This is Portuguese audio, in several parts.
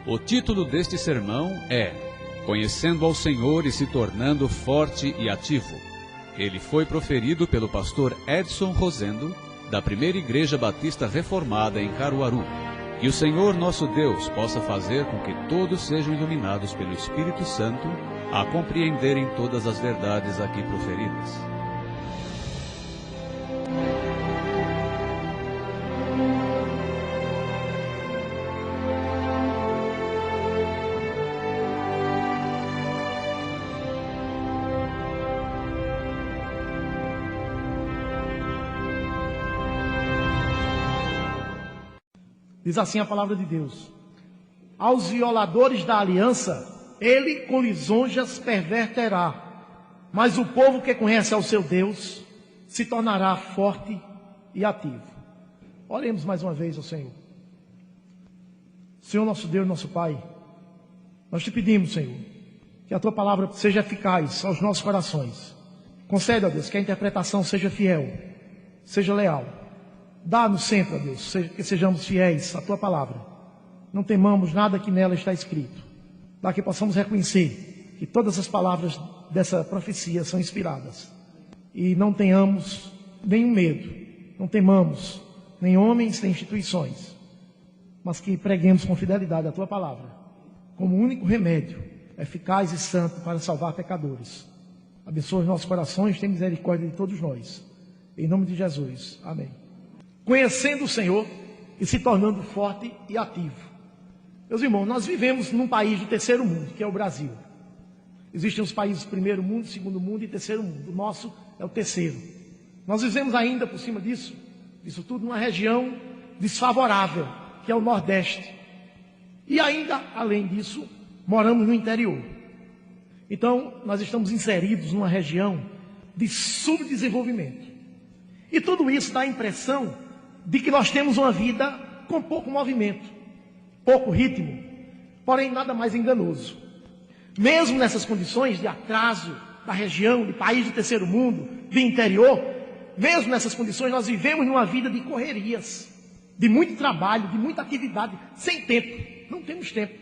O título deste sermão é Conhecendo ao Senhor e se tornando forte e ativo. Ele foi proferido pelo pastor Edson Rosendo, da Primeira Igreja Batista Reformada em Caruaru. Que o Senhor nosso Deus possa fazer com que todos sejam iluminados pelo Espírito Santo a compreenderem todas as verdades aqui proferidas. Diz assim a palavra de Deus: aos violadores da aliança, ele com lisonjas perverterá, mas o povo que conhece ao seu Deus se tornará forte e ativo. Oremos mais uma vez ao Senhor. Senhor nosso Deus, nosso Pai, nós te pedimos, Senhor, que a tua palavra seja eficaz aos nossos corações. Concede, ó Deus, que a interpretação seja fiel, seja leal. Dá-nos sempre, ó Deus, que sejamos fiéis à tua palavra. Não temamos nada que nela está escrito. Para que possamos reconhecer que todas as palavras dessa profecia são inspiradas. E não tenhamos nenhum medo. Não temamos nem homens, nem instituições. Mas que preguemos com fidelidade a tua palavra, como único remédio eficaz e santo para salvar pecadores. Abençoa os nossos corações, tem misericórdia de todos nós. Em nome de Jesus. Amém. Conhecendo o Senhor e se tornando forte e ativo. Meus irmãos, nós vivemos num país do terceiro mundo, que é o Brasil. Existem os países do primeiro mundo, segundo mundo e terceiro mundo. O nosso é o terceiro. Nós vivemos ainda, por cima disso tudo, numa região desfavorável, que é o Nordeste. E ainda, além disso, moramos no interior. Então, nós estamos inseridos numa região de subdesenvolvimento. E tudo isso dá a impressão de que nós temos uma vida com pouco movimento, pouco ritmo, porém nada mais enganoso. Mesmo nessas condições de atraso da região, de país do terceiro mundo, de interior, mesmo nessas condições nós vivemos numa vida de correrias, de muito trabalho, de muita atividade, sem tempo, não temos tempo.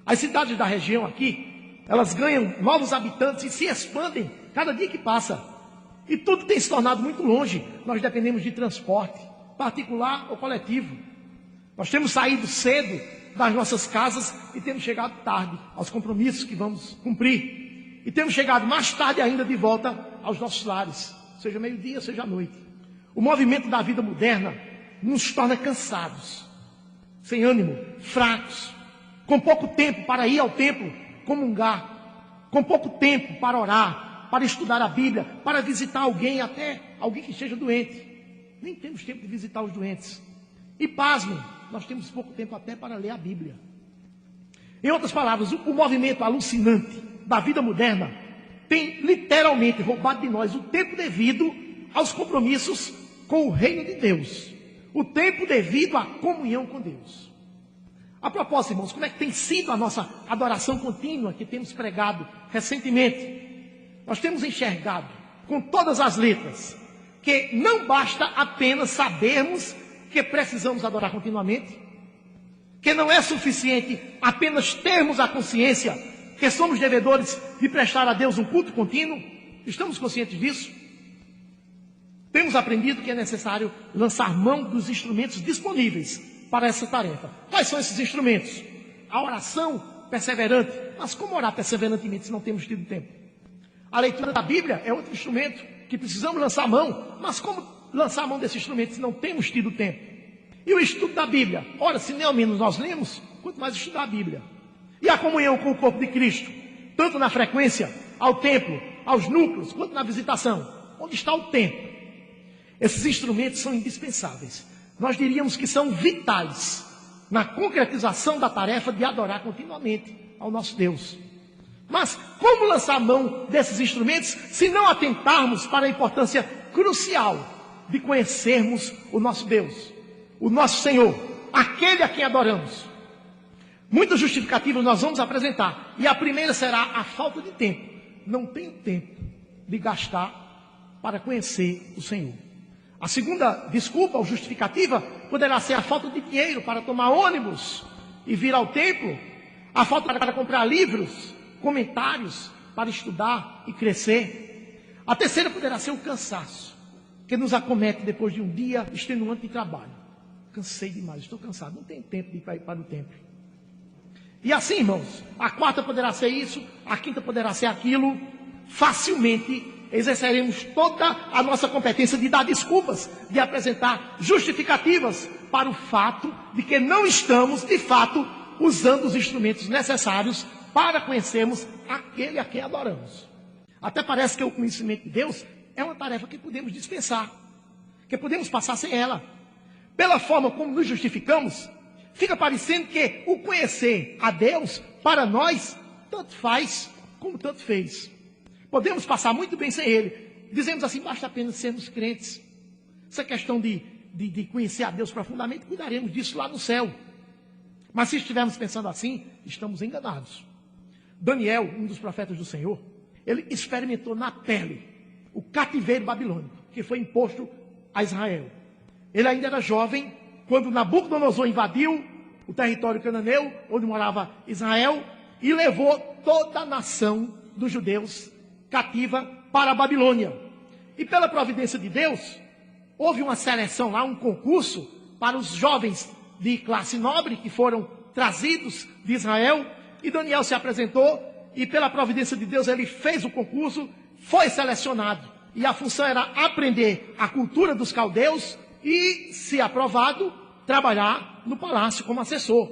As cidades da região aqui, elas ganham novos habitantes e se expandem cada dia que passa. E tudo tem se tornado muito longe. Nós dependemos de transporte, particular ou coletivo. Nós temos saído cedo das nossas casas e temos chegado tarde aos compromissos que vamos cumprir. E temos chegado mais tarde ainda de volta aos nossos lares, seja meio-dia, seja à noite. O movimento da vida moderna nos torna cansados, sem ânimo, fracos, com pouco tempo para ir ao templo comungar, com pouco tempo para orar, para estudar a Bíblia, para visitar alguém, até alguém que esteja doente. Nem temos tempo de visitar os doentes. E pasmem, nós temos pouco tempo até para ler a Bíblia. Em outras palavras, o movimento alucinante da vida moderna tem literalmente roubado de nós o tempo devido aos compromissos com o reino de Deus. O tempo devido à comunhão com Deus. A propósito, irmãos, como é que tem sido a nossa adoração contínua que temos pregado recentemente? Nós temos enxergado com todas as letras que não basta apenas sabermos que precisamos adorar continuamente, que não é suficiente apenas termos a consciência que somos devedores de prestar a Deus um culto contínuo. Estamos conscientes disso? Temos aprendido que é necessário lançar mão dos instrumentos disponíveis para essa tarefa. Quais são esses instrumentos? A oração perseverante. Mas como orar perseverantemente se não temos tido tempo? A leitura da Bíblia é outro instrumento que precisamos lançar mão. Mas como lançar mão desse instrumento se não temos tido tempo? E o estudo da Bíblia? Ora, se nem ao menos nós lemos, quanto mais estudar a Bíblia. E a comunhão com o corpo de Cristo? Tanto na frequência, ao templo, aos núcleos, quanto na visitação. Onde está o tempo? Esses instrumentos são indispensáveis. Nós diríamos que são vitais na concretização da tarefa de adorar continuamente ao nosso Deus. Mas como lançar mão desses instrumentos se não atentarmos para a importância crucial de conhecermos o nosso Deus, o nosso Senhor, aquele a quem adoramos? Muitas justificativas nós vamos apresentar. E a primeira será a falta de tempo. Não tenho tempo de gastar para conhecer o Senhor. A segunda desculpa ou justificativa poderá ser a falta de dinheiro para tomar ônibus e vir ao templo a falta para comprar livros, comentários para estudar e crescer. A terceira poderá ser o cansaço, que nos acomete depois de um dia extenuante de trabalho. Cansei demais, estou cansado, não tenho tempo de ir para o templo. E assim, irmãos, a quarta poderá ser isso, a quinta poderá ser aquilo. Facilmente exerceremos toda a nossa competência de dar desculpas, de apresentar justificativas para o fato de que não estamos, de fato, usando os instrumentos necessários para conhecermos aquele a quem adoramos. Até parece que o conhecimento de Deus é uma tarefa que podemos dispensar, que podemos passar sem ela. Pela forma como nos justificamos, fica parecendo que o conhecer a Deus, para nós, tanto faz como tanto fez. Podemos passar muito bem sem Ele. Dizemos assim, basta apenas sermos crentes. Essa questão de conhecer a Deus profundamente, cuidaremos disso lá no céu. Mas se estivermos pensando assim, estamos enganados. Daniel, um dos profetas do Senhor, ele experimentou na pele o cativeiro babilônico, que foi imposto a Israel. Ele ainda era jovem, quando Nabucodonosor invadiu o território cananeu, onde morava Israel, e levou toda a nação dos judeus cativa para a Babilônia. E pela providência de Deus, houve uma seleção lá, um concurso para os jovens de classe nobre que foram trazidos de Israel, e Daniel se apresentou, e pela providência de Deus ele fez o concurso, foi selecionado, e a função era aprender a cultura dos caldeus e, se aprovado, trabalhar no palácio como assessor.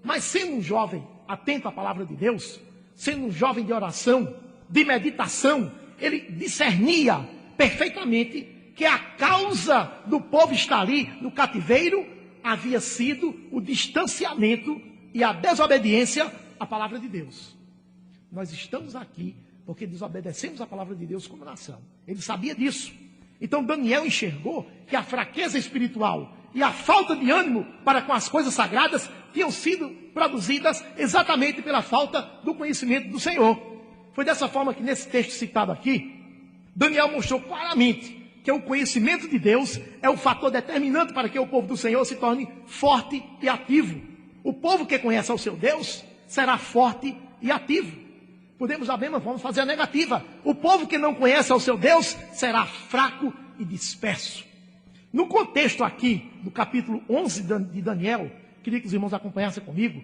Mas sendo um jovem atento à palavra de Deus, sendo um jovem de oração, de meditação, ele discernia perfeitamente que a causa do povo estar ali no cativeiro havia sido o distanciamento e a desobediência à palavra de Deus. Nós estamos aqui porque desobedecemos a palavra de Deus como nação. Ele sabia disso. Então Daniel enxergou que a fraqueza espiritual e a falta de ânimo para com as coisas sagradas tinham sido produzidas exatamente pela falta do conhecimento do Senhor. Foi dessa forma que nesse texto citado aqui, Daniel mostrou claramente que o conhecimento de Deus é o fator determinante para que o povo do Senhor se torne forte e ativo. O povo que conhece ao seu Deus será forte e ativo. Podemos da mesma forma fazer a negativa. O povo que não conhece ao seu Deus será fraco e disperso. No contexto aqui, do capítulo 11 de Daniel, queria que os irmãos acompanhassem comigo,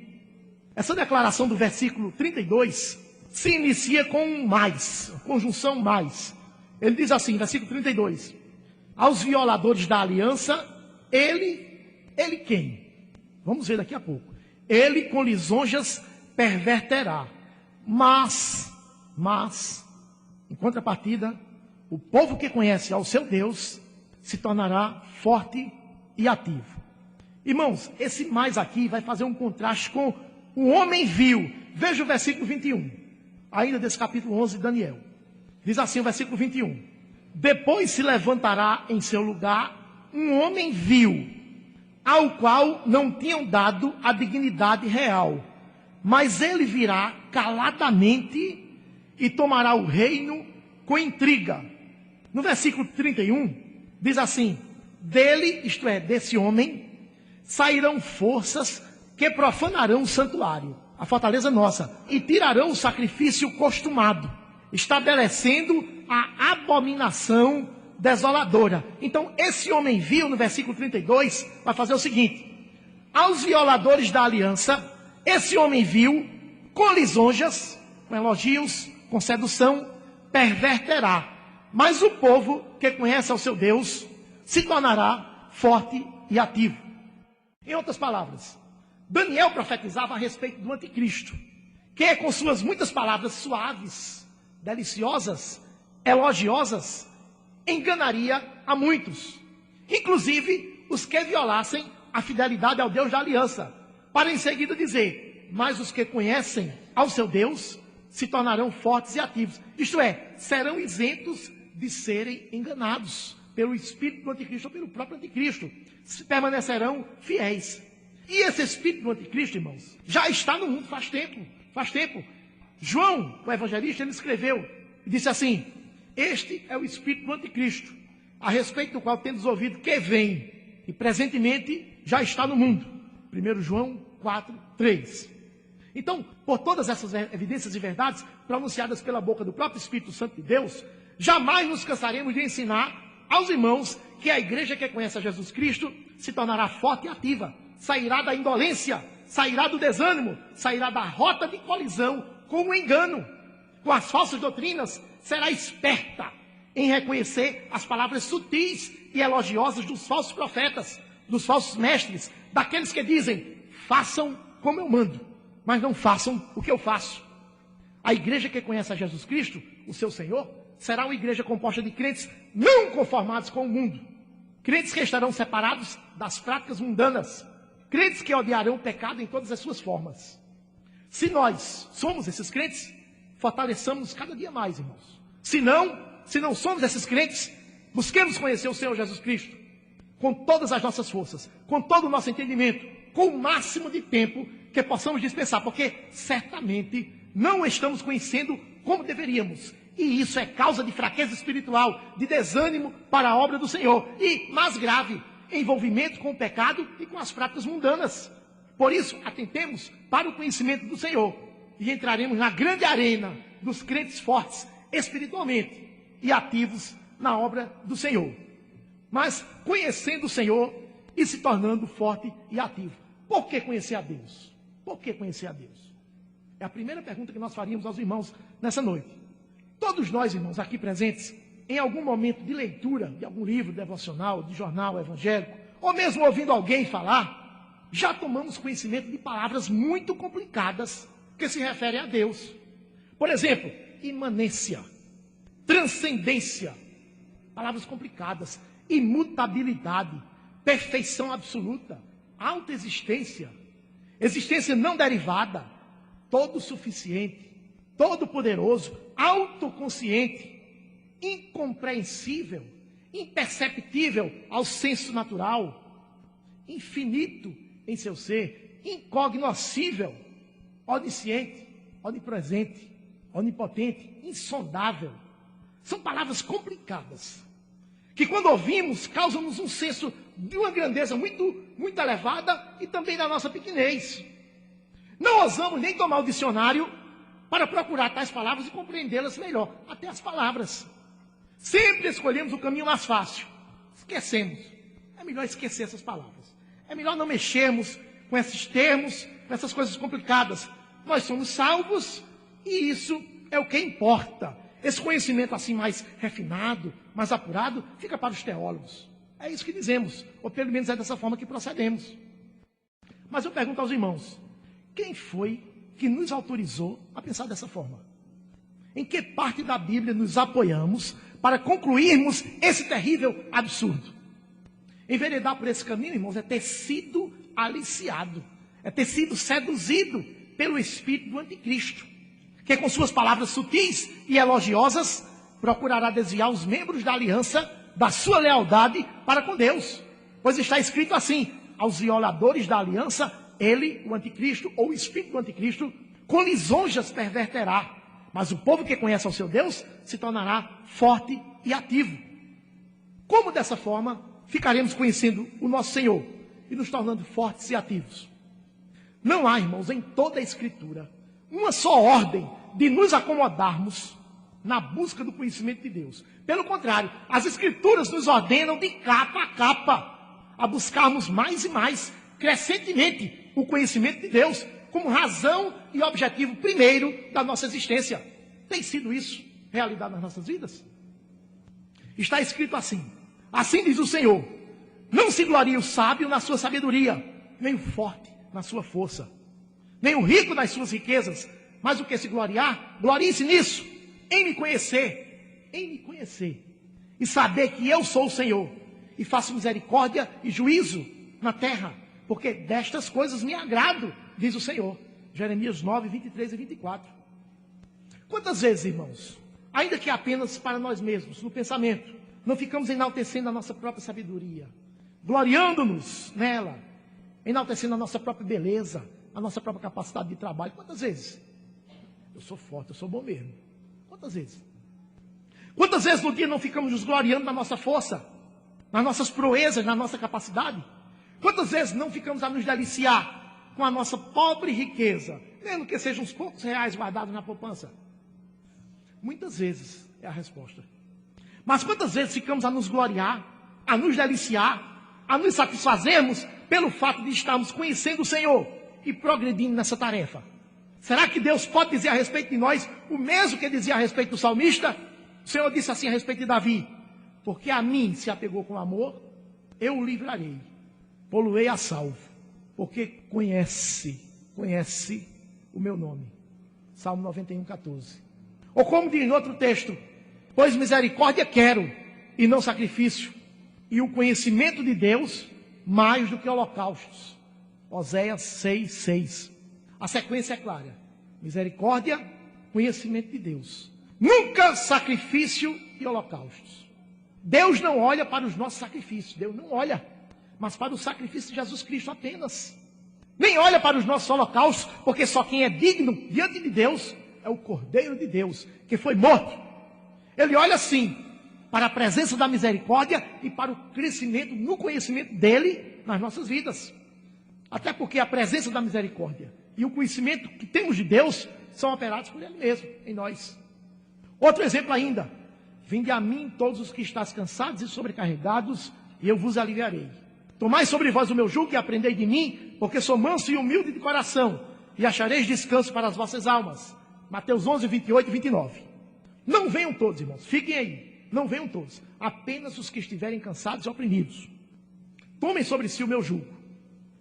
essa declaração do versículo 32 se inicia com um mais, conjunção mais. Ele diz assim, versículo 32, aos violadores da aliança, ele quem? Vamos ver daqui a pouco. Ele com lisonjas perverterá. Mas, em contrapartida, o povo que conhece ao seu Deus se tornará forte e ativo. Irmãos, esse mais aqui vai fazer um contraste com o homem vil. Veja o versículo 21, ainda desse capítulo 11 de Daniel. Diz assim o versículo 21. Depois se levantará em seu lugar um homem vil, ao qual não tinham dado a dignidade real. Mas ele virá caladamente e tomará o reino com intriga. No versículo 31, diz assim, dele, isto é, desse homem, sairão forças que profanarão o santuário, a fortaleza nossa, e tirarão o sacrifício costumado, estabelecendo a abominação desoladora. Então, esse homem vil, no versículo 32, vai fazer o seguinte, aos violadores da aliança, esse homem vil, com lisonjas, com elogios, com sedução, perverterá. Mas o povo que conhece ao seu Deus se tornará forte e ativo. Em outras palavras, Daniel profetizava a respeito do anticristo, que com suas muitas palavras suaves, deliciosas, elogiosas, enganaria a muitos, inclusive os que violassem a fidelidade ao Deus da aliança, para em seguida dizer, mas os que conhecem ao seu Deus se tornarão fortes e ativos. Isto é, serão isentos de serem enganados pelo espírito do anticristo ou pelo próprio anticristo. Permanecerão fiéis. E esse espírito do anticristo, irmãos, já está no mundo faz tempo. João, o evangelista, ele escreveu e disse assim, este é o espírito do anticristo, a respeito do qual tendes ouvido que vem, e presentemente já está no mundo. 1 João 4, 3. Então, por todas essas evidências e verdades pronunciadas pela boca do próprio Espírito Santo de Deus, jamais nos cansaremos de ensinar aos irmãos que a igreja que conhece a Jesus Cristo se tornará forte e ativa, sairá da indolência, sairá do desânimo, sairá da rota de colisão com o engano, com as falsas doutrinas, será esperta em reconhecer as palavras sutis e elogiosas dos falsos profetas, dos falsos mestres, daqueles que dizem, façam como eu mando, mas não façam o que eu faço. A igreja que conhece a Jesus Cristo, o seu Senhor, será uma igreja composta de crentes não conformados com o mundo, crentes que estarão separados das práticas mundanas, crentes que odiarão o pecado em todas as suas formas. Se nós somos esses crentes, fortaleçamos cada dia mais, irmãos. Se não somos esses crentes, busquemos conhecer o Senhor Jesus Cristo com todas as nossas forças, com todo o nosso entendimento, com o máximo de tempo que possamos dispensar, porque certamente não estamos conhecendo como deveríamos. E isso é causa de fraqueza espiritual, de desânimo para a obra do Senhor. E, mais grave, envolvimento com o pecado e com as práticas mundanas. Por isso, atentemos para o conhecimento do Senhor e entraremos na grande arena dos crentes fortes espiritualmente e ativos na obra do Senhor. Mas conhecendo o Senhor e se tornando forte e ativo. Por que conhecer a Deus? Por que conhecer a Deus? É a primeira pergunta que nós faríamos aos irmãos nessa noite. Todos nós, irmãos, aqui presentes, em algum momento de leitura de algum livro devocional, de jornal evangélico, ou mesmo ouvindo alguém falar, já tomamos conhecimento de palavras muito complicadas que se referem a Deus. Por exemplo, imanência, transcendência, palavras complicadas, imutabilidade, perfeição absoluta, autoexistência, existência não derivada, todo suficiente, todo poderoso, autoconsciente, incompreensível, imperceptível ao senso natural, infinito em seu ser, incognoscível, onisciente, onipresente, onipotente, insondável. São palavras complicadas, que quando ouvimos, causam-nos um senso de uma grandeza muito elevada e também da nossa pequenez. Não ousamos nem tomar o dicionário para procurar tais palavras e compreendê-las melhor, até as palavras. Sempre escolhemos o caminho mais fácil. Esquecemos. É melhor esquecer essas palavras. É melhor não mexermos com esses termos, com essas coisas complicadas. Nós somos salvos e isso é o que importa. Esse conhecimento assim mais refinado, mais apurado, fica para os teólogos. É isso que dizemos, ou pelo menos é dessa forma que procedemos. Mas eu pergunto aos irmãos, quem foi que nos autorizou a pensar dessa forma? Em que parte da Bíblia nos apoiamos para concluirmos esse terrível absurdo? Enveredar por esse caminho, irmãos, é ter sido aliciado, é ter sido seduzido pelo espírito do anticristo, que com suas palavras sutis e elogiosas procurará desviar os membros da aliança da sua lealdade para com Deus. Pois está escrito assim, aos violadores da aliança, ele, o anticristo, ou o espírito do anticristo, com lisonjas perverterá. Mas o povo que conhece ao seu Deus se tornará forte e ativo. Como dessa forma ficaremos conhecendo o nosso Senhor e nos tornando fortes e ativos? Não há, irmãos, em toda a Escritura, uma só ordem de nos acomodarmos na busca do conhecimento de Deus. Pelo contrário, as Escrituras nos ordenam de capa a capa a buscarmos mais e mais, crescentemente, o conhecimento de Deus como razão e objetivo primeiro da nossa existência. Tem sido isso realidade nas nossas vidas? Está escrito assim, assim diz o Senhor, não se glorie o sábio na sua sabedoria, nem o forte na sua força, nem o rico nas suas riquezas, mas o que se gloriar, glorie-se nisso, em me conhecer, e saber que eu sou o Senhor, e faço misericórdia e juízo na terra, porque destas coisas me agrado, diz o Senhor. Jeremias 9, 23 e 24. Quantas vezes, irmãos, ainda que apenas para nós mesmos, no pensamento, não ficamos enaltecendo a nossa própria sabedoria, gloriando-nos nela, enaltecendo a nossa própria beleza, a nossa própria capacidade de trabalho? Quantas vezes? Eu sou forte, eu sou bom mesmo. Quantas vezes? Quantas vezes no dia não ficamos nos gloriando na nossa força, nas nossas proezas, na nossa capacidade? Quantas vezes não ficamos a nos deliciar com a nossa pobre riqueza, mesmo que sejam uns poucos reais guardados na poupança? Muitas vezes é a resposta. Mas quantas vezes ficamos a nos gloriar, a nos deliciar, a nos satisfazermos pelo fato de estarmos conhecendo o Senhor e progredindo nessa tarefa? Será que Deus pode dizer a respeito de nós o mesmo que dizia a respeito do salmista? O Senhor disse assim a respeito de Davi: porque a mim se apegou com amor, eu o livrarei, poluei a salvo, porque conhece o meu nome. Salmo 91, 14. Ou como diz em outro texto: pois misericórdia quero, e não sacrifício, e o conhecimento de Deus mais do que holocaustos. Oséias 6, 6. A sequência é clara: misericórdia, conhecimento de Deus. Nunca sacrifício e holocaustos. Deus não olha para os nossos sacrifícios, Deus não olha, mas para o sacrifício de Jesus Cristo apenas. Nem olha para os nossos holocaustos, porque só quem é digno diante de Deus é o Cordeiro de Deus, que foi morto. Ele olha sim para a presença da misericórdia e para o crescimento no conhecimento dele nas nossas vidas. Até porque a presença da misericórdia e o conhecimento que temos de Deus são operados por ele mesmo, em nós. Outro exemplo ainda: vinde a mim todos os que estáis cansados e sobrecarregados, e eu vos aliviarei. Tomai sobre vós o meu jugo e aprendei de mim, porque sou manso e humilde de coração, e achareis descanso para as vossas almas. Mateus 11, 28 e 29. Não venham todos, irmãos, fiquem aí. Não venham todos, apenas os que estiverem cansados e oprimidos. Tomem sobre si o meu jugo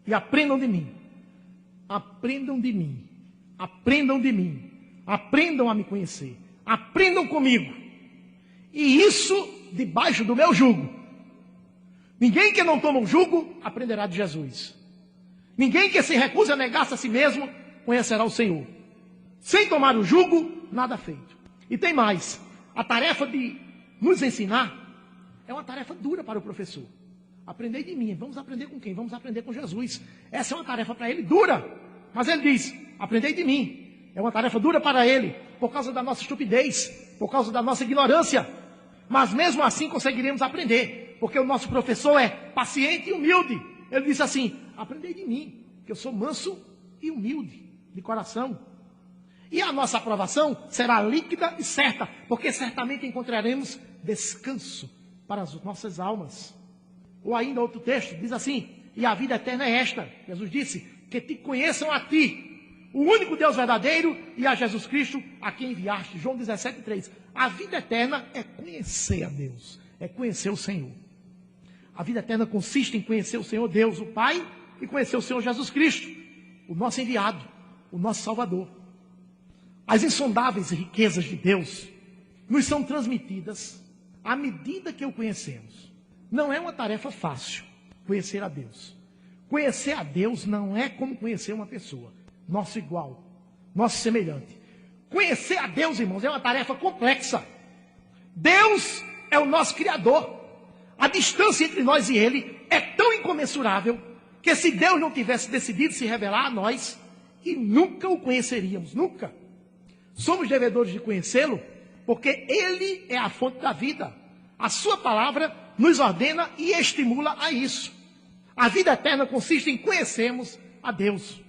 e aprendam de mim. Aprendam de mim. Aprendam de mim. Aprendam a me conhecer. Aprendam comigo. E isso debaixo do meu jugo. Ninguém que não toma um jugo aprenderá de Jesus. Ninguém que se recusa a negar-se a si mesmo conhecerá o Senhor. Sem tomar o jugo, nada feito. E tem mais: a tarefa de nos ensinar é uma tarefa dura para o professor. Aprendei de mim. Vamos aprender com quem? Vamos aprender com Jesus. Essa é uma tarefa para ele dura. Mas ele diz: aprendei de mim. É uma tarefa dura para ele, por causa da nossa estupidez, por causa da nossa ignorância. Mas mesmo assim conseguiremos aprender, porque o nosso professor é paciente e humilde. Ele diz assim: aprendei de mim, que eu sou manso e humilde de coração. E a nossa aprovação será líquida e certa, porque certamente encontraremos descanso para as nossas almas. Ou ainda outro texto diz assim: e a vida eterna é esta. Jesus disse: que te conheçam a ti, o único Deus verdadeiro, e a Jesus Cristo, a quem enviaste. João 17, 3. A vida eterna é conhecer a Deus, é conhecer o Senhor. A vida eterna consiste em conhecer o Senhor Deus, o Pai, e conhecer o Senhor Jesus Cristo, o nosso enviado, o nosso Salvador. As insondáveis riquezas de Deus nos são transmitidas à medida que o conhecemos. Não é uma tarefa fácil conhecer a Deus. Conhecer a Deus não é como conhecer uma pessoa, nosso igual, nosso semelhante. Conhecer a Deus, irmãos, é uma tarefa complexa. Deus é o nosso Criador. A distância entre nós e Ele é tão incomensurável que se Deus não tivesse decidido se revelar a nós, e nunca o conheceríamos, nunca. Somos devedores de conhecê-lo, porque Ele é a fonte da vida. A sua palavra nos ordena e estimula a isso. A vida eterna consiste em conhecermos a Deus.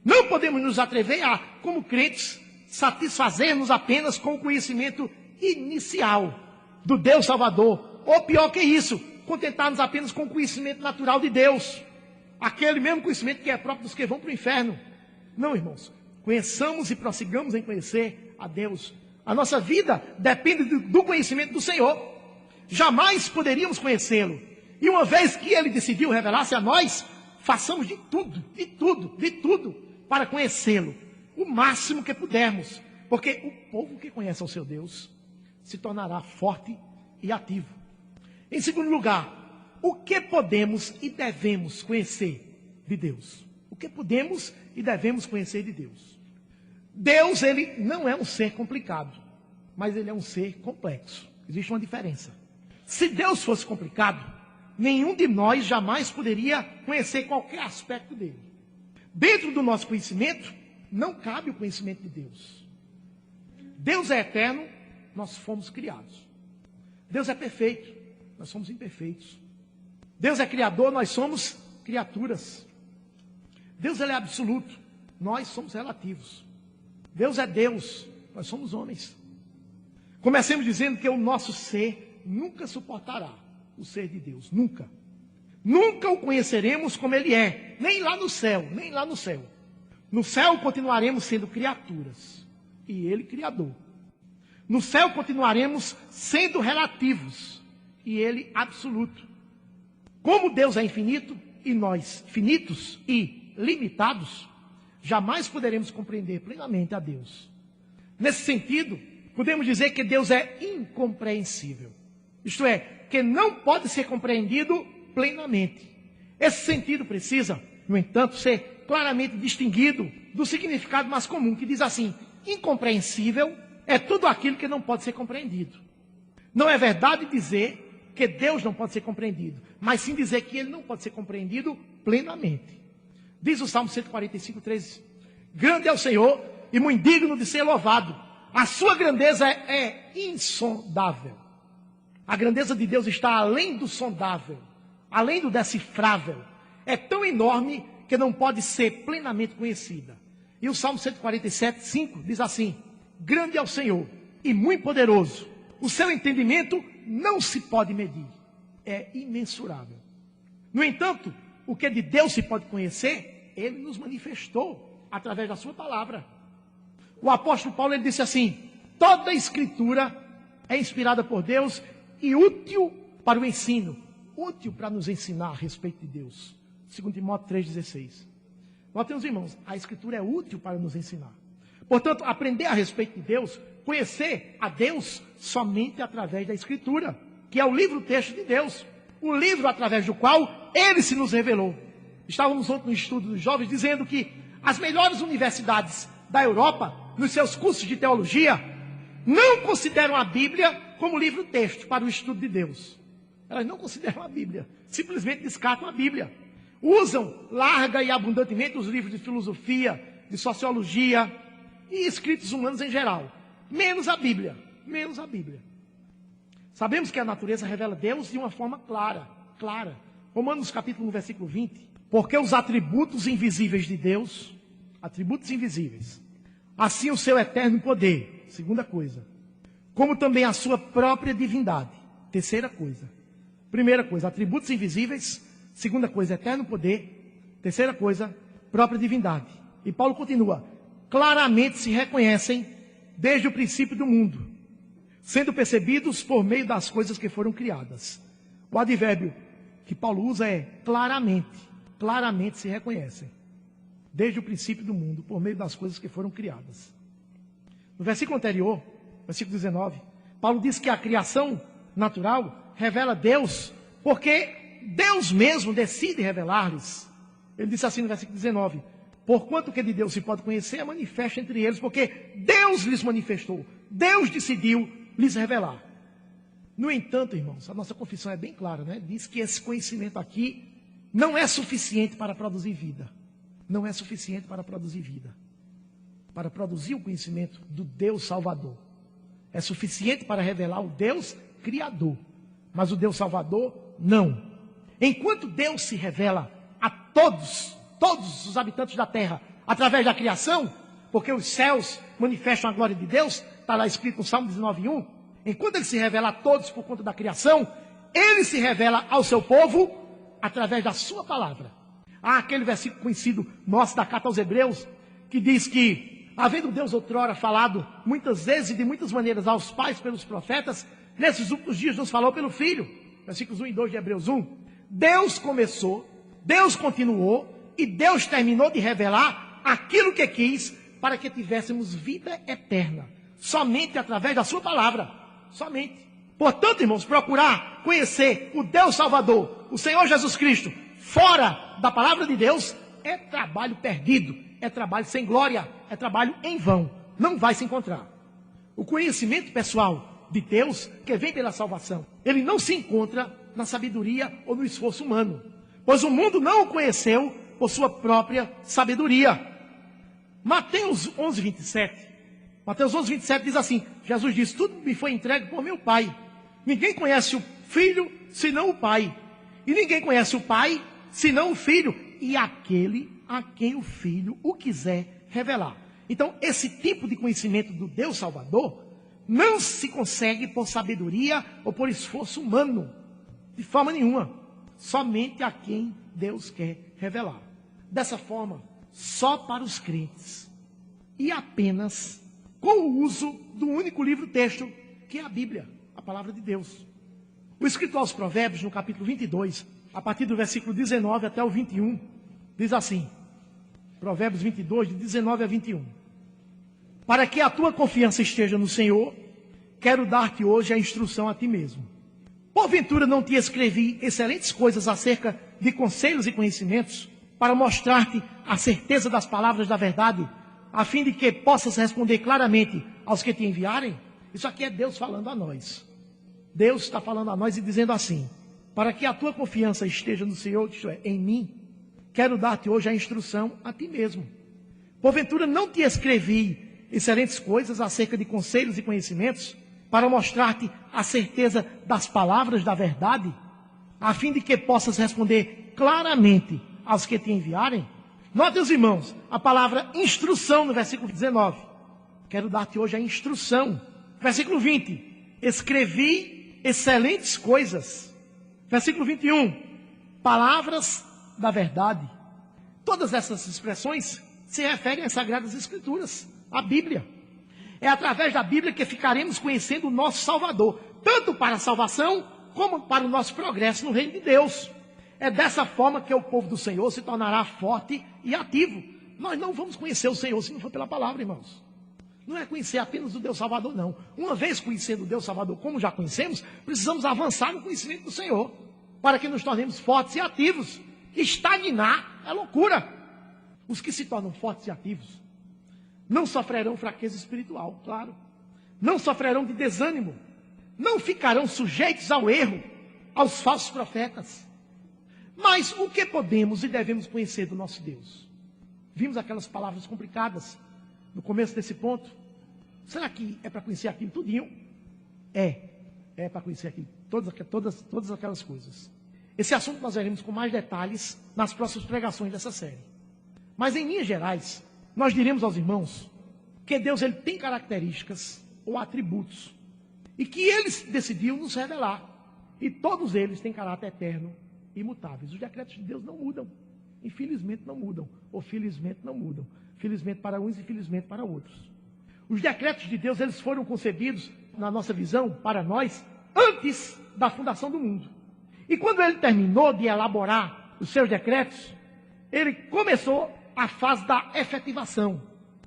Não podemos nos atrever a, como crentes, satisfazer-nos apenas com o conhecimento inicial do Deus Salvador. Ou pior que isso, contentar-nos apenas com o conhecimento natural de Deus. Aquele mesmo conhecimento que é próprio dos que vão para o inferno. Não, irmãos. Conheçamos e prossigamos em conhecer a Deus. A nossa vida depende do conhecimento do Senhor. Jamais poderíamos conhecê-lo. E uma vez que Ele decidiu revelar-se a nós, façamos de tudo para conhecê-lo, o máximo que pudermos. Porque o povo que conhece ao seu Deus se tornará forte e ativo. Em segundo lugar, o que podemos e devemos conhecer de Deus? O que podemos e devemos conhecer de Deus? Deus, Ele não é um ser complicado, mas Ele é um ser complexo. Existe uma diferença. Se Deus fosse complicado, nenhum de nós jamais poderia conhecer qualquer aspecto dele. Dentro do nosso conhecimento, não cabe o conhecimento de Deus. Deus é eterno, nós fomos criados. Deus é perfeito, nós somos imperfeitos. Deus é criador, nós somos criaturas. Deus ele é absoluto, nós somos relativos. Deus é Deus, nós somos homens. Comecemos dizendo que o nosso ser nunca suportará o ser de Deus, nunca. Nunca o conheceremos como ele é, nem lá no céu, nem lá no céu. No céu continuaremos sendo criaturas, e ele criador. No céu continuaremos sendo relativos, e ele absoluto. Como Deus é infinito, e nós finitos e limitados, jamais poderemos compreender plenamente a Deus. Nesse sentido, podemos dizer que Deus é incompreensível. Isto é, que não pode ser compreendido plenamente. Esse sentido precisa, no entanto, ser claramente distinguido do significado mais comum, que diz assim: incompreensível é tudo aquilo que não pode ser compreendido. Não é verdade dizer que Deus não pode ser compreendido, mas sim dizer que ele não pode ser compreendido plenamente. Diz o Salmo 145, 13: grande é o Senhor e muito digno de ser louvado. A sua grandeza é insondável. A grandeza de Deus está além do sondável, além do decifrável. É tão enorme que não pode ser plenamente conhecida. E o Salmo 147, 5 diz assim: grande é o Senhor e muito poderoso. O seu entendimento não se pode medir. É imensurável. No entanto, o que de Deus se pode conhecer, ele nos manifestou através da sua palavra. O apóstolo Paulo ele disse assim: toda a escritura é inspirada por Deus e útil para o ensino, útil para nos ensinar a respeito de Deus. 2 Timóteo 3,16. Notemos, irmãos, a escritura é útil para nos ensinar. Portanto, aprender a respeito de Deus, conhecer a Deus somente através da escritura, que é o livro-texto de Deus, o livro através do qual ele se nos revelou. Estávamos ontem no estudo dos jovens dizendo que as melhores universidades da Europa, nos seus cursos de teologia, não consideram a Bíblia como livro-texto para o estudo de Deus. Elas não consideram a Bíblia, simplesmente descartam a Bíblia. Usam larga e abundantemente os livros de filosofia, de sociologia e escritos humanos em geral. Menos a Bíblia, menos a Bíblia. Sabemos que a natureza revela Deus de uma forma clara. Romanos capítulo 1, versículo 20. Porque os atributos invisíveis de Deus, atributos invisíveis, assim o seu eterno poder, segunda coisa, como também a sua própria divindade, terceira coisa. Primeira coisa, atributos invisíveis. Segunda coisa, eterno poder. Terceira coisa, própria divindade. E Paulo continua: claramente se reconhecem desde o princípio do mundo, sendo percebidos por meio das coisas que foram criadas. O advérbio que Paulo usa é claramente. Claramente se reconhecem desde o princípio do mundo, por meio das coisas que foram criadas. No versículo anterior, versículo 19, Paulo diz que a criação natural revela Deus, porque Deus mesmo decide revelar-lhes. Ele disse assim no versículo 19: porquanto que de Deus se pode conhecer, é manifesto entre eles, porque Deus lhes manifestou, Deus decidiu lhes revelar. No entanto, irmãos, a nossa confissão é bem clara, né? Diz que esse conhecimento aqui não é suficiente para produzir vida. Não é suficiente para produzir vida. Para produzir o conhecimento do Deus Salvador. É suficiente para revelar o Deus Criador. Mas o Deus Salvador, não. Enquanto Deus se revela a todos os habitantes da terra, através da criação, porque os céus manifestam a glória de Deus, está lá escrito no Salmo 19:1. Enquanto ele se revela a todos por conta da criação, ele se revela ao seu povo através da sua palavra. Há aquele versículo conhecido nosso da carta aos Hebreus, que diz que, havendo Deus outrora falado muitas vezes e de muitas maneiras aos pais pelos profetas, nesses últimos dias nos falou pelo Filho. Versículos 1 e 2 de Hebreus 1. Deus começou, Deus continuou e Deus terminou de revelar aquilo que quis para que tivéssemos vida eterna. Somente através da sua palavra. Somente. Portanto, irmãos, procurar conhecer o Deus Salvador, o Senhor Jesus Cristo, fora da palavra de Deus, é trabalho perdido, é trabalho sem glória, é trabalho em vão. Não vai se encontrar. O conhecimento pessoal de Deus, que vem pela salvação, ele não se encontra na sabedoria ou no esforço humano, pois o mundo não o conheceu por sua própria sabedoria. Mateus 11, 27. Mateus 11, 27 diz assim: Jesus diz: tudo me foi entregue por meu Pai. Ninguém conhece o Filho senão o Pai. E ninguém conhece o Pai senão o Filho. E aquele a quem o Filho o quiser revelar. Então, esse tipo de conhecimento do Deus Salvador não se consegue por sabedoria ou por esforço humano, de forma nenhuma, somente a quem Deus quer revelar. Dessa forma, só para os crentes e apenas com o uso do único livro-texto, que é a Bíblia, a palavra de Deus. O escritor aos Provérbios, no capítulo 22, a partir do versículo 19 até o 21, diz assim, Provérbios 22, de 19 a 21. Para que a tua confiança esteja no Senhor, quero dar-te hoje a instrução a ti mesmo. Porventura não te escrevi excelentes coisas acerca de conselhos e conhecimentos, para mostrar-te a certeza das palavras da verdade, a fim de que possas responder claramente aos que te enviarem? Isso aqui é Deus falando a nós. Deus está falando a nós e dizendo assim, para que a tua confiança esteja no Senhor, isto é, em mim, quero dar-te hoje a instrução a ti mesmo. Porventura não te escrevi excelentes coisas acerca de conselhos e conhecimentos, para mostrar-te a certeza das palavras da verdade, a fim de que possas responder claramente aos que te enviarem? Notem, os irmãos, a palavra instrução no versículo 19. Quero dar-te hoje a instrução. Versículo 20. Escrevi excelentes coisas. Versículo 21. Palavras da verdade. Todas essas expressões se referem às Sagradas Escrituras, à Bíblia. É através da Bíblia que ficaremos conhecendo o nosso Salvador, tanto para a salvação, como para o nosso progresso no reino de Deus. É dessa forma que o povo do Senhor se tornará forte e ativo. Nós não vamos conhecer o Senhor se não for pela palavra, irmãos. Não é conhecer apenas o Deus Salvador, não. Uma vez conhecendo o Deus Salvador, como já conhecemos, precisamos avançar no conhecimento do Senhor, para que nos tornemos fortes e ativos. Estagnar é loucura. Os que se tornam fortes e ativos não sofrerão fraqueza espiritual, claro. Não sofrerão de desânimo. Não ficarão sujeitos ao erro, aos falsos profetas. Mas o que podemos e devemos conhecer do nosso Deus? Vimos aquelas palavras complicadas no começo desse ponto. Será que é para conhecer aquilo tudinho? É para conhecer aquilo, todas aquelas coisas. Esse assunto nós veremos com mais detalhes nas próximas pregações dessa série. Mas em linhas gerais, nós diremos aos irmãos que Deus ele tem características ou atributos e que Ele decidiu nos revelar. E todos eles têm caráter eterno e imutáveis. Os decretos de Deus não mudam. Infelizmente não mudam. Ou felizmente não mudam. Felizmente para uns e felizmente para outros. Os decretos de Deus eles foram concebidos, na nossa visão, para nós, antes da fundação do mundo. E quando Ele terminou de elaborar os seus decretos, Ele começou a fase da efetivação,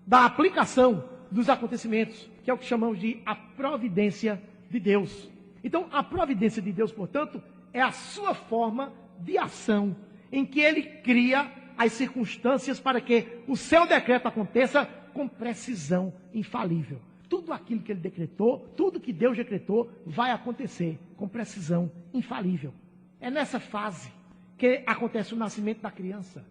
da aplicação dos acontecimentos, que é o que chamamos de a providência de Deus. Então, a providência de Deus, portanto, é a sua forma de ação, em que Ele cria as circunstâncias para que o seu decreto aconteça com precisão infalível. Tudo aquilo que Ele decretou, tudo que Deus decretou, vai acontecer com precisão infalível. É nessa fase que acontece o nascimento da criança,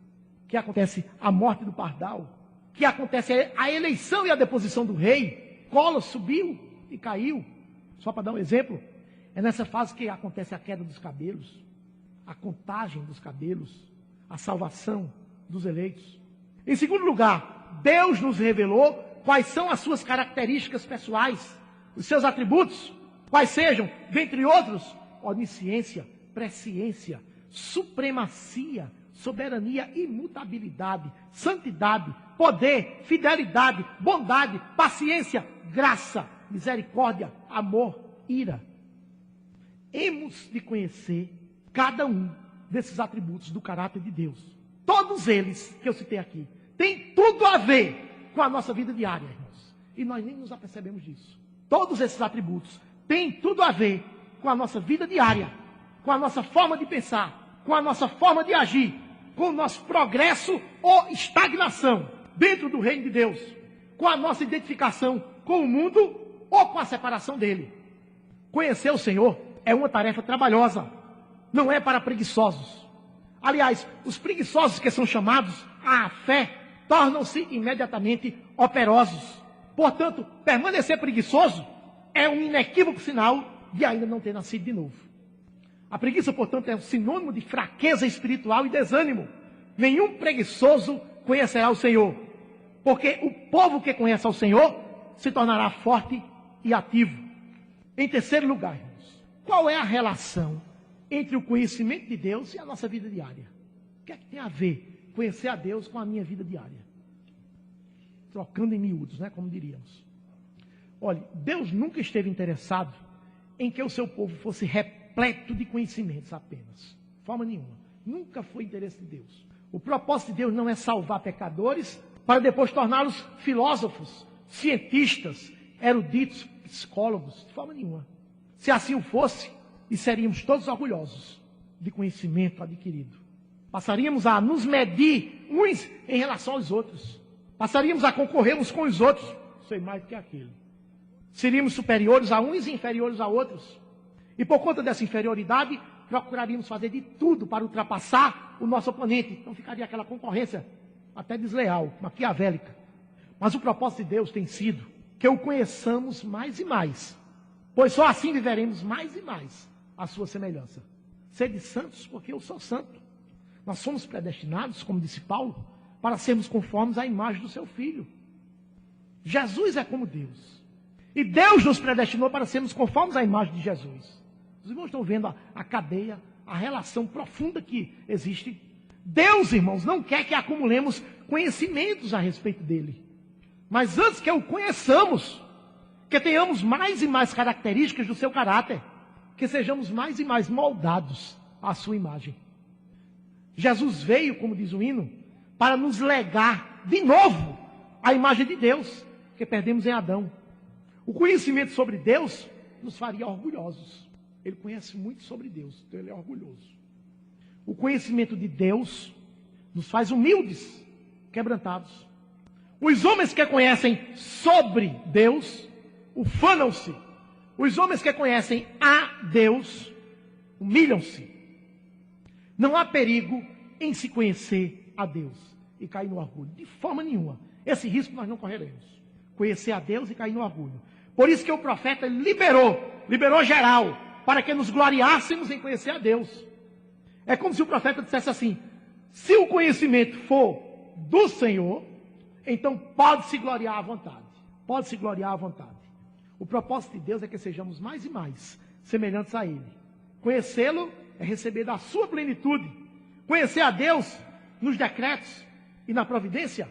que acontece a morte do pardal, que acontece a eleição e a deposição do rei. Colo subiu e caiu. Só para dar um exemplo, é nessa fase que acontece a queda dos cabelos, a contagem dos cabelos, a salvação dos eleitos. Em segundo lugar, Deus nos revelou quais são as suas características pessoais, os seus atributos, quais sejam, dentre outros, onisciência, presciência, supremacia, soberania, imutabilidade, santidade, poder, fidelidade, bondade, paciência, graça, misericórdia, amor, ira. Hemos de conhecer cada um desses atributos do caráter de Deus. Todos eles que eu citei aqui têm tudo a ver com a nossa vida diária, irmãos. E nós nem nos apercebemos disso. Todos esses atributos têm tudo a ver com a nossa vida diária, com a nossa forma de pensar, com a nossa forma de agir, com o nosso progresso ou estagnação dentro do reino de Deus, com a nossa identificação com o mundo ou com a separação dele. Conhecer o Senhor é uma tarefa trabalhosa, não é para preguiçosos. Aliás, os preguiçosos que são chamados à fé tornam-se imediatamente operosos. Portanto, permanecer preguiçoso é um inequívoco sinal de ainda não ter nascido de novo. A preguiça, portanto, é um sinônimo de fraqueza espiritual e desânimo. nenhum preguiçoso conhecerá o Senhor. Porque o povo que conhece ao Senhor se tornará forte e ativo. Em terceiro lugar, irmãos, qual é a relação entre o conhecimento de Deus e a nossa vida diária? O que é que tem a ver conhecer a Deus com a minha vida diária? Trocando em miúdos, né, como diríamos. Olha, Deus nunca esteve interessado em que o seu povo fosse repleto de conhecimentos apenas. De forma nenhuma. Nunca foi interesse de Deus. O propósito de Deus não é salvar pecadores para depois torná-los filósofos, cientistas, eruditos, psicólogos. De forma nenhuma. Se assim o fosse, e seríamos todos orgulhosos de conhecimento adquirido. Passaríamos a nos medir uns em relação aos outros. Passaríamos a concorrer uns com os outros. Sei mais do que aquele. Seríamos superiores a uns e inferiores a outros. E por conta dessa inferioridade, procuraríamos fazer de tudo para ultrapassar o nosso oponente. Então ficaria aquela concorrência até desleal, maquiavélica. Mas o propósito de Deus tem sido que o conheçamos mais e mais. Pois só assim viveremos mais e mais a sua semelhança. Sede santos, porque eu sou santo. Nós somos predestinados, como disse Paulo, para sermos conformes à imagem do seu Filho. Jesus é como Deus. E Deus nos predestinou para sermos conformes à imagem de Jesus. Os irmãos estão vendo a cadeia, a relação profunda que existe. Deus, irmãos, não quer que acumulemos conhecimentos a respeito dele. Mas antes que o conheçamos, que tenhamos mais e mais características do seu caráter, que sejamos mais e mais moldados à sua imagem. Jesus veio, como diz o hino, para nos legar de novo a imagem de Deus, que perdemos em Adão. O conhecimento sobre Deus nos faria orgulhosos. Ele conhece muito sobre Deus, então ele é orgulhoso. O conhecimento de Deus nos faz humildes, quebrantados. Os homens que conhecem sobre Deus, ufanam-se. Os homens que conhecem a Deus, humilham-se. Não há perigo em se conhecer a Deus e cair no orgulho. De forma nenhuma. Esse risco nós não correremos. Conhecer a Deus e cair no orgulho. Por isso que o profeta liberou geral, para que nos gloriássemos em conhecer a Deus. É como se o profeta dissesse assim: se o conhecimento for do Senhor, então pode se gloriar à vontade. Pode se gloriar à vontade. O propósito de Deus é que sejamos mais e mais semelhantes a Ele. Conhecê-lo é receber da sua plenitude. Conhecer a Deus nos decretos e na providência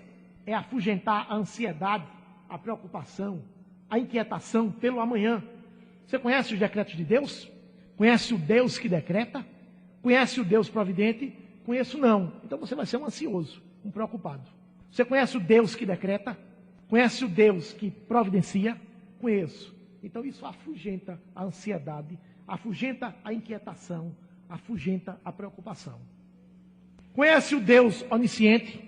é afugentar a ansiedade, a preocupação, a inquietação pelo amanhã. Você conhece os decretos de Deus? Conhece o Deus que decreta? Conhece o Deus providente? Conheço não. Então você vai ser um ansioso, um preocupado. Você conhece o Deus que decreta? Conhece o Deus que providencia? Conheço. Então isso afugenta a ansiedade, afugenta a inquietação, afugenta a preocupação. Conhece o Deus onisciente?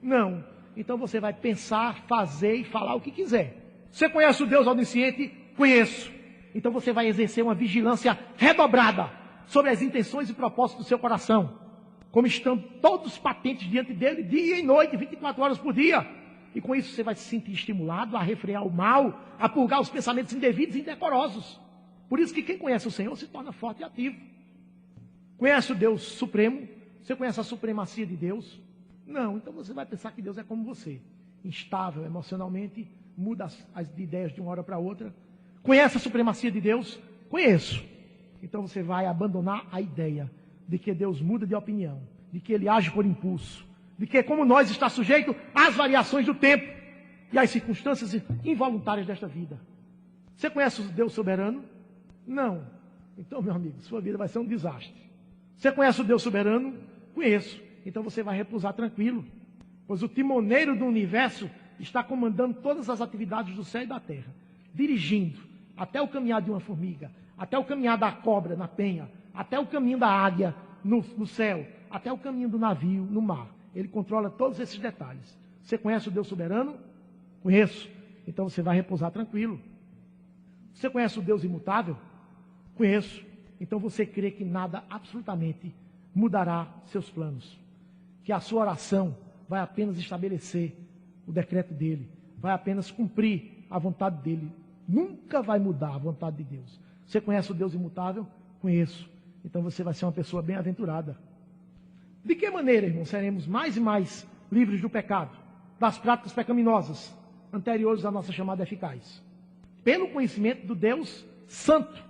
Não. Então você vai pensar, fazer e falar o que quiser. Você conhece o Deus onisciente? Conheço. Então você vai exercer uma vigilância redobrada sobre as intenções e propósitos do seu coração. Como estão todos patentes diante dele, dia e noite, 24 horas por dia. E com isso você vai se sentir estimulado a refrear o mal, a purgar os pensamentos indevidos e indecorosos. Por isso que quem conhece o Senhor se torna forte e ativo. Conhece o Deus Supremo? Você conhece a supremacia de Deus? Não, então você vai pensar que Deus é como você. Instável emocionalmente, muda as ideias de uma hora para outra. Conhece a supremacia de Deus? Conheço. Então você vai abandonar a ideia de que Deus muda de opinião, de que Ele age por impulso, de que, como nós, está sujeito às variações do tempo e às circunstâncias involuntárias desta vida. Você conhece o Deus soberano? Não. Então, meu amigo, sua vida vai ser um desastre. Você conhece o Deus soberano? Conheço. Então você vai repousar tranquilo, pois o timoneiro do universo está comandando todas as atividades do céu e da terra, dirigindo até o caminhar de uma formiga, até o caminhar da cobra na penha, até o caminho da águia no céu, até o caminho do navio no mar. Ele controla todos esses detalhes. Você conhece o Deus soberano? Conheço. Então você vai repousar tranquilo. Você conhece o Deus imutável? Conheço. Então você crê que nada absolutamente mudará seus planos. Que a sua oração vai apenas estabelecer o decreto dele, vai apenas cumprir a vontade dele. Nunca vai mudar a vontade de Deus. Você conhece o Deus imutável? Conheço. Então você vai ser uma pessoa bem-aventurada. De que maneira, irmão, seremos mais e mais livres do pecado, das práticas pecaminosas anteriores à nossa chamada eficaz? Pelo conhecimento do Deus Santo,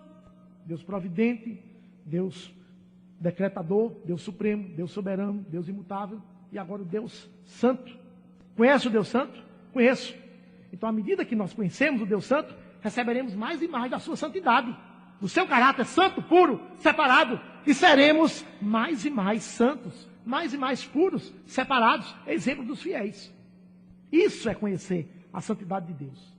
Deus providente, Deus decretador, Deus supremo, Deus soberano, Deus imutável e agora o Deus Santo. Conhece o Deus Santo? Conheço. Então, à medida que nós conhecemos o Deus Santo, receberemos mais e mais da sua santidade, do seu caráter santo, puro, separado, e seremos mais e mais santos, mais e mais puros, separados, exemplo dos fiéis. Isso é conhecer a santidade de Deus.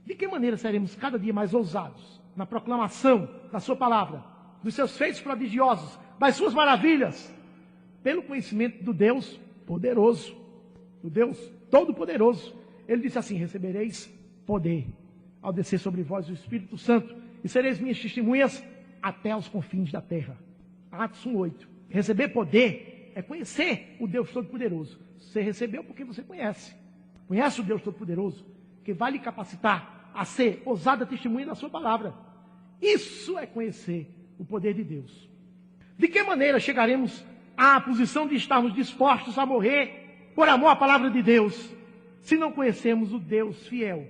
De que maneira seremos cada dia mais ousados na proclamação da sua palavra, dos seus feitos prodigiosos, das suas maravilhas, pelo conhecimento do Deus poderoso, do Deus todo-poderoso. Ele disse assim: recebereis poder ao descer sobre vós o Espírito Santo, e sereis minhas testemunhas até aos confins da terra. Atos 1:8. Receber poder é conhecer o Deus Todo-Poderoso. Você recebeu porque você conhece. Conhece o Deus Todo-Poderoso, que vai lhe capacitar a ser ousada testemunha da sua palavra. Isso é conhecer o poder de Deus. De que maneira chegaremos à posição de estarmos dispostos a morrer por amor à palavra de Deus, se não conhecemos o Deus fiel,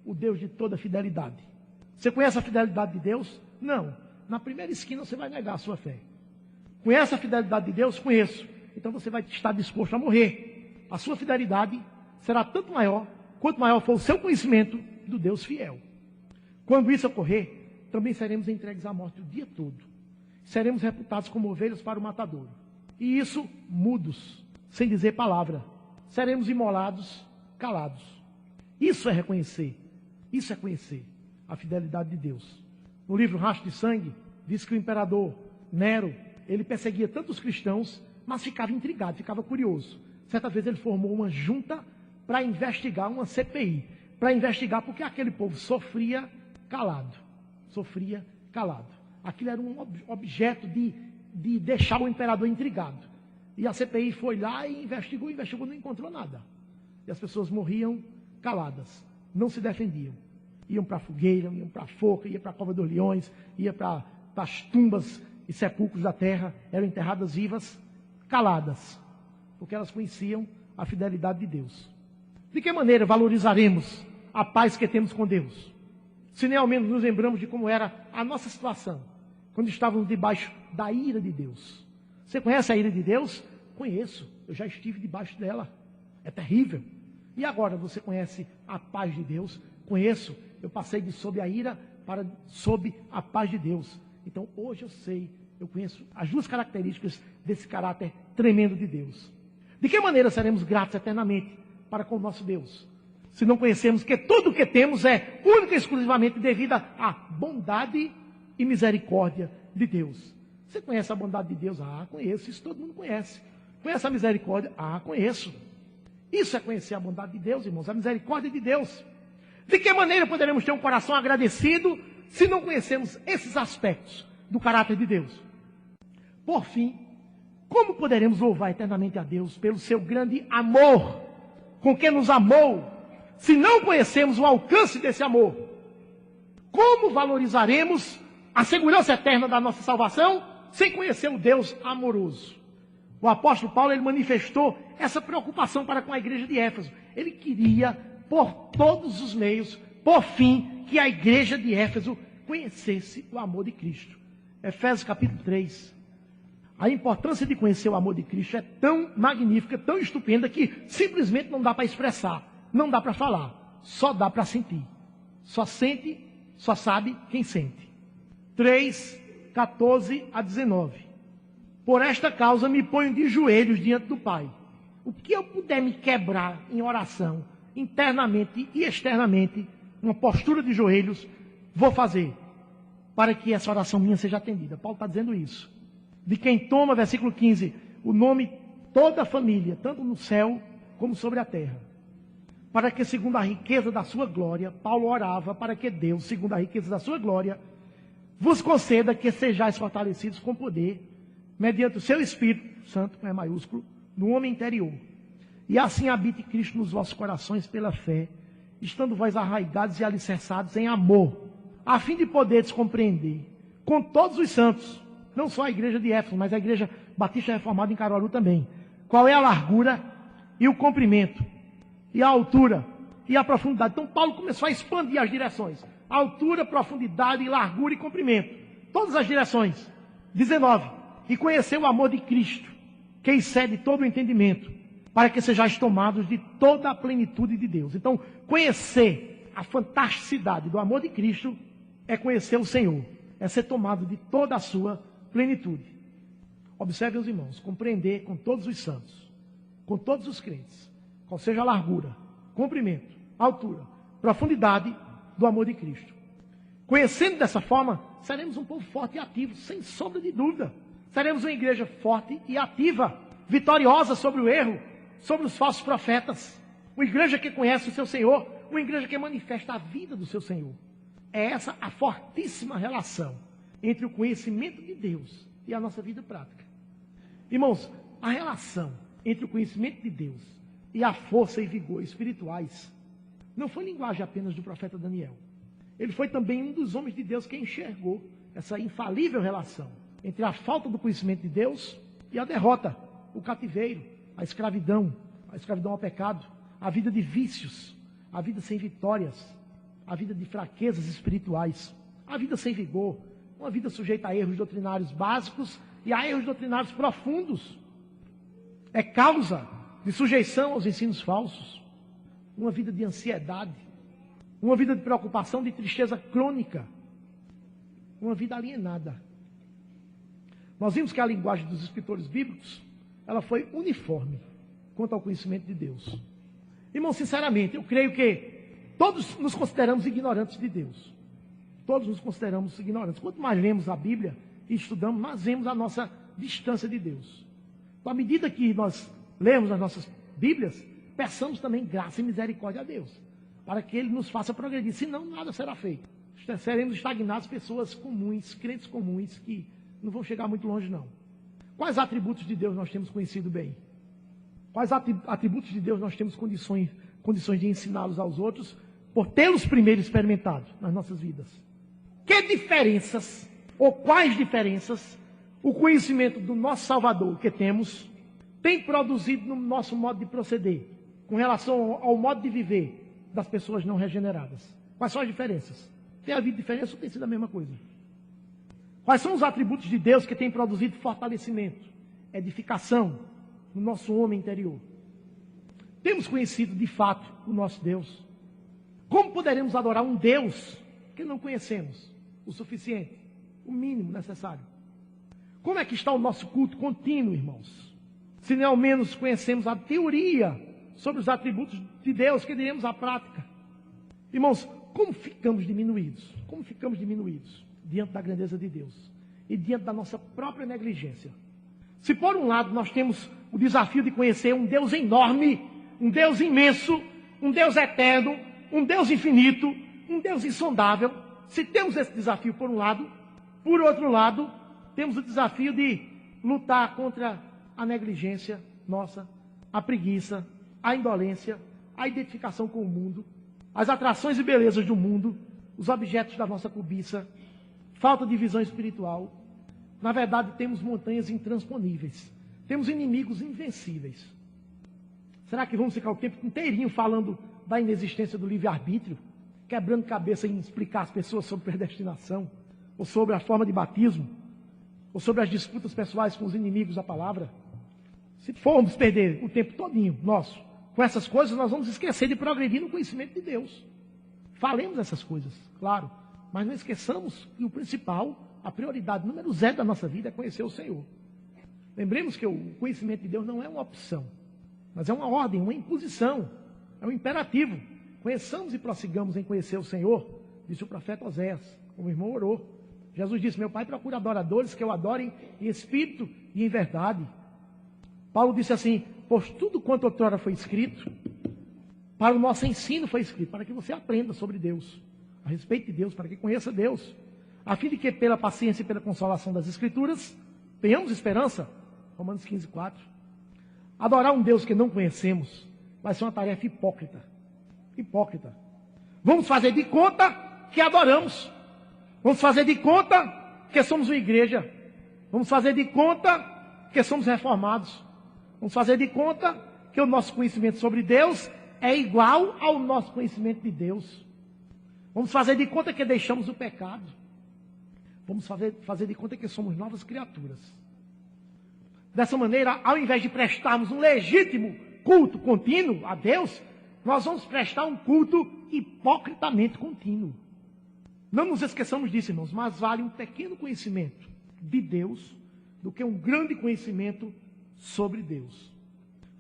o Deus de toda fidelidade? Você conhece a fidelidade de Deus? Não. Na primeira esquina você vai negar a sua fé. Conhece a fidelidade de Deus? Conheço. Então você vai estar disposto a morrer. A sua fidelidade será tanto maior, quanto maior for o seu conhecimento do Deus fiel. Quando isso ocorrer, também seremos entregues à morte o dia todo. Seremos reputados como ovelhas para o matadouro. E isso, mudos, sem dizer palavra. Seremos imolados, calados. Isso é reconhecer. Isso é conhecer a fidelidade de Deus. No livro Rastro de Sangue, diz que o imperador Nero, ele perseguia tantos cristãos, mas ficava intrigado, ficava curioso. Certa vez ele formou uma junta para investigar, uma CPI, para investigar porque aquele povo sofria calado. Sofria calado. Aquilo era um objeto de deixar o imperador intrigado. E a CPI foi lá e investigou, não encontrou nada. E as pessoas morriam caladas, não se defendiam. Iam para a fogueira, iam para a forca, iam para a cova dos leões, iam para as tumbas e sepulcros da terra, eram enterradas vivas, caladas, porque elas conheciam a fidelidade de Deus. De que maneira valorizaremos a paz que temos com Deus, se nem ao menos nos lembramos de como era a nossa situação, quando estávamos debaixo da ira de Deus? Você conhece a ira de Deus? Conheço, eu já estive debaixo dela, é terrível. E agora você conhece a paz de Deus? Conheço, eu passei de sob a ira para sob a paz de Deus. Então hoje eu sei, eu conheço as duas características desse caráter tremendo de Deus. De que maneira seremos gratos eternamente para com o nosso Deus, se não conhecemos que tudo o que temos é única e exclusivamente devido à bondade e misericórdia de Deus? Você conhece a bondade de Deus? Ah, conheço, isso todo mundo conhece. Conhece a misericórdia? Ah, conheço. Isso é conhecer a bondade de Deus, irmãos, a misericórdia de Deus. De que maneira poderemos ter um coração agradecido se não conhecemos esses aspectos do caráter de Deus? Por fim, como poderemos louvar eternamente a Deus pelo seu grande amor, com que nos amou, se não conhecemos o alcance desse amor? Como valorizaremos a segurança eterna da nossa salvação sem conhecer o Deus amoroso? O apóstolo Paulo, ele manifestou essa preocupação para com a igreja de Éfeso. Ele queria, por todos os meios, por fim, que a igreja de Éfeso conhecesse o amor de Cristo. Efésios capítulo 3. A importância de conhecer o amor de Cristo é tão magnífica, tão estupenda, que simplesmente não dá para expressar, não dá para falar, só dá para sentir. Só sente, só sabe quem sente. 3, 14 a 19. Por esta causa me ponho de joelhos diante do Pai. O que eu puder me quebrar em oração, internamente e externamente, uma postura de joelhos, vou fazer, para que essa oração minha seja atendida. Paulo está dizendo isso. De quem toma, versículo 15, o nome toda a família, tanto no céu como sobre a terra. Para que, segundo a riqueza da sua glória, Paulo orava para que Deus, segundo a riqueza da sua glória, vos conceda que sejais fortalecidos com poder, mediante o seu Espírito Santo, com E maiúsculo, no homem interior. E assim habite Cristo nos vossos corações pela fé, estando vós arraigados e alicerçados em amor, a fim de poderes compreender com todos os santos, não só a igreja de Éfeso, mas a igreja Batista Reformado em Caruaru também. Qual é a largura e o comprimento, e a altura e a profundidade. Então Paulo começou a expandir as direções. Altura, profundidade, largura e comprimento. Todas as direções. 19. E conheceu o amor de Cristo, que excede todo o entendimento, para que sejais tomados de toda a plenitude de Deus. Então, conhecer a fantasticidade do amor de Cristo é conhecer o Senhor. É ser tomado de toda a sua plenitude. Observem os irmãos, compreender com todos os santos, com todos os crentes, qual seja a largura, comprimento, altura, profundidade do amor de Cristo. Conhecendo dessa forma, seremos um povo forte e ativo, sem sombra de dúvida. Seremos uma igreja forte e ativa, vitoriosa sobre o erro, sobre os falsos profetas. Uma igreja que conhece o seu Senhor, uma igreja que manifesta a vida do seu Senhor. É essa a fortíssima relação entre o conhecimento de Deus e a nossa vida prática. Irmãos, a relação entre o conhecimento de Deus e a força e vigor espirituais não foi linguagem apenas do profeta Daniel. Ele foi também um dos homens de Deus que enxergou essa infalível relação entre a falta do conhecimento de Deus e a derrota, o cativeiro, a escravidão ao pecado, a vida de vícios, a vida sem vitórias, a vida de fraquezas espirituais, a vida sem vigor, uma vida sujeita a erros doutrinários básicos e a erros doutrinários profundos. É causa de sujeição aos ensinos falsos, uma vida de ansiedade, uma vida de preocupação, de tristeza crônica, uma vida alienada. Nós vimos que a linguagem dos escritores bíblicos, ela foi uniforme quanto ao conhecimento de Deus. Irmão, sinceramente, eu creio que todos nos consideramos ignorantes de Deus. Todos nos consideramos ignorantes. Quanto mais lemos a Bíblia e estudamos, mais vemos a nossa distância de Deus. Então, à medida que nós lemos as nossas Bíblias, peçamos também graça e misericórdia a Deus, para que Ele nos faça progredir. Senão, nada será feito. Seremos estagnados, pessoas comuns, crentes comuns, que não vão chegar muito longe, não. Quais atributos de Deus nós temos conhecido bem? Quais atributos de Deus nós temos condições de ensiná-los aos outros, por tê-los primeiro experimentado nas nossas vidas? Que diferenças, ou quais diferenças, o conhecimento do nosso Salvador que temos, tem produzido no nosso modo de proceder, com relação ao modo de viver das pessoas não regeneradas? Quais são as diferenças? Tem havido diferença ou tem sido a mesma coisa? Quais são os atributos de Deus que têm produzido fortalecimento, edificação no nosso homem interior? Temos conhecido de fato o nosso Deus? Como poderemos adorar um Deus que não conhecemos o suficiente, o mínimo necessário? Como é que está o nosso culto contínuo, irmãos? Se nem ao menos conhecemos a teoria sobre os atributos de Deus, que diremos a prática? Irmãos, como ficamos diminuídos? Como ficamos diminuídos diante da grandeza de Deus e diante da nossa própria negligência? Se por um lado nós temos o desafio de conhecer um Deus enorme, um Deus imenso, um Deus eterno, um Deus infinito, um Deus insondável, se temos esse desafio por um lado, por outro lado, temos o desafio de lutar contra a negligência nossa, a preguiça, a indolência, a identificação com o mundo, as atrações e belezas do mundo, os objetos da nossa cobiça, falta de visão espiritual. Na verdade, temos montanhas intransponíveis, temos inimigos invencíveis. Será que vamos ficar o tempo inteirinho falando da inexistência do livre-arbítrio, quebrando cabeça em explicar às pessoas sobre predestinação, ou sobre a forma de batismo, ou sobre as disputas pessoais com os inimigos da palavra? Se formos perder o tempo todinho nosso com essas coisas, nós vamos esquecer de progredir no conhecimento de Deus. Falemos essas coisas, claro, mas não esqueçamos que o principal, a prioridade número 0 da nossa vida é conhecer o Senhor. Lembremos que o conhecimento de Deus não é uma opção, mas é uma ordem, uma imposição, é um imperativo. Conheçamos e prossigamos em conhecer o Senhor, disse o profeta Oséias, como o irmão orou. Jesus disse: meu Pai procura adoradores que o adorem em espírito e em verdade. Paulo disse assim: pois tudo quanto outrora foi escrito, para o nosso ensino foi escrito, para que você aprenda sobre Deus, a respeito de Deus, para que conheça Deus, a fim de que pela paciência e pela consolação das Escrituras, tenhamos esperança. Romanos 15:4. Adorar um Deus que não conhecemos vai ser uma tarefa hipócrita. Hipócrita. Vamos fazer de conta que adoramos. Vamos fazer de conta que somos uma igreja. Vamos fazer de conta porque somos reformados. Vamos fazer de conta que o nosso conhecimento sobre Deus é igual ao nosso conhecimento de Deus. Vamos fazer de conta que deixamos o pecado. Vamos fazer de conta que somos novas criaturas. Dessa maneira, ao invés de prestarmos um legítimo culto contínuo a Deus, nós vamos prestar um culto hipocritamente contínuo. Não nos esqueçamos disso, irmãos, mas vale um pequeno conhecimento de Deus do que um grande conhecimento sobre Deus.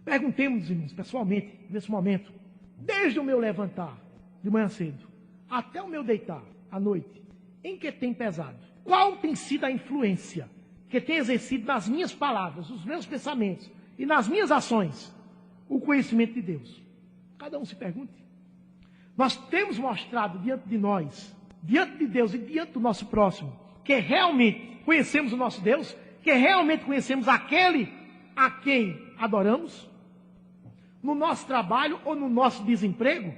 Perguntemos, irmãos, pessoalmente, nesse momento, desde o meu levantar de manhã cedo até o meu deitar à noite, em que tem pesado? Qual tem sido a influência que tem exercido nas minhas palavras, nos meus pensamentos e nas minhas ações o conhecimento de Deus? Cada um se pergunte. Nós temos mostrado diante de nós, diante de Deus e diante do nosso próximo, que realmente conhecemos o nosso Deus, que realmente conhecemos aquele a quem adoramos? No nosso trabalho ou no nosso desemprego,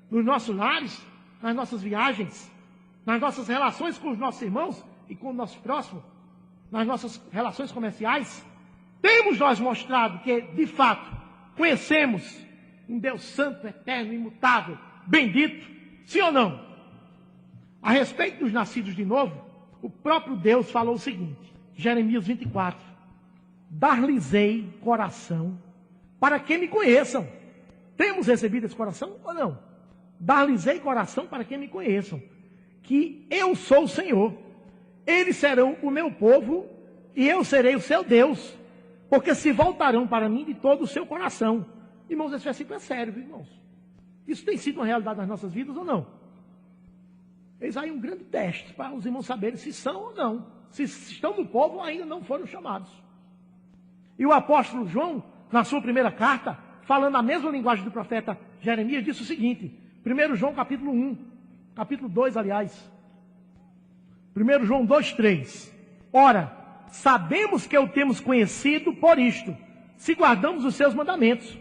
nos nossos lares, nas nossas viagens, nas nossas relações com os nossos irmãos e com o nosso próximo, nas nossas relações comerciais, temos nós mostrado que, de fato, conhecemos um Deus santo, eterno, imutável, bendito, sim ou não? A respeito dos nascidos de novo, o próprio Deus falou o seguinte, Jeremias 24, dar-lhes-ei coração para que me conheçam. Temos recebido esse coração ou não? Dar-lhes-ei coração para que me conheçam, que eu sou o Senhor. Eles serão o meu povo e eu serei o seu Deus, porque se voltarão para mim de todo o seu coração. Irmãos, esse versículo é sério, viu, irmãos? Isso tem sido uma realidade nas nossas vidas ou não? Eis aí um grande teste para os irmãos saberem se são ou não, se estão no povo ou ainda não foram chamados. E o apóstolo João, na sua primeira carta, falando a mesma linguagem do profeta Jeremias, disse o seguinte, 1 João capítulo 1, capítulo 2, aliás, 1 João 2, 3. Ora, sabemos que o temos conhecido por isto, se guardamos os seus mandamentos.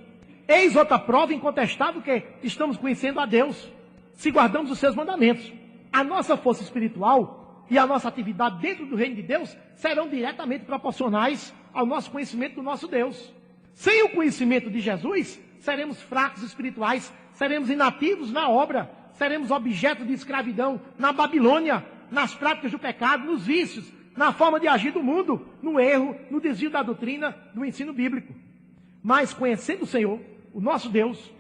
Eis outra prova incontestável que estamos conhecendo a Deus, se guardamos os seus mandamentos. A nossa força espiritual e a nossa atividade dentro do reino de Deus serão diretamente proporcionais ao nosso conhecimento do nosso Deus. Sem o conhecimento de Jesus, seremos fracos espirituais, seremos inativos na obra, seremos objeto de escravidão na Babilônia, nas práticas do pecado, nos vícios, na forma de agir do mundo, no erro, no desvio da doutrina, do ensino bíblico. Mas conhecendo o Senhor, o nosso Deus,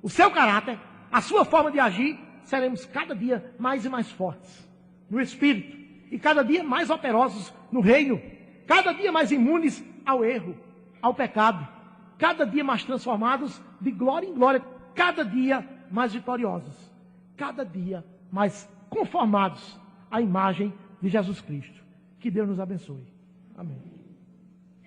o seu caráter, a sua forma de agir, seremos cada dia mais e mais fortes no Espírito e cada dia mais operosos no reino, cada dia mais imunes ao erro, ao pecado, cada dia mais transformados de glória em glória, cada dia mais vitoriosos, cada dia mais conformados à imagem de Jesus Cristo. Que Deus nos abençoe. Amém.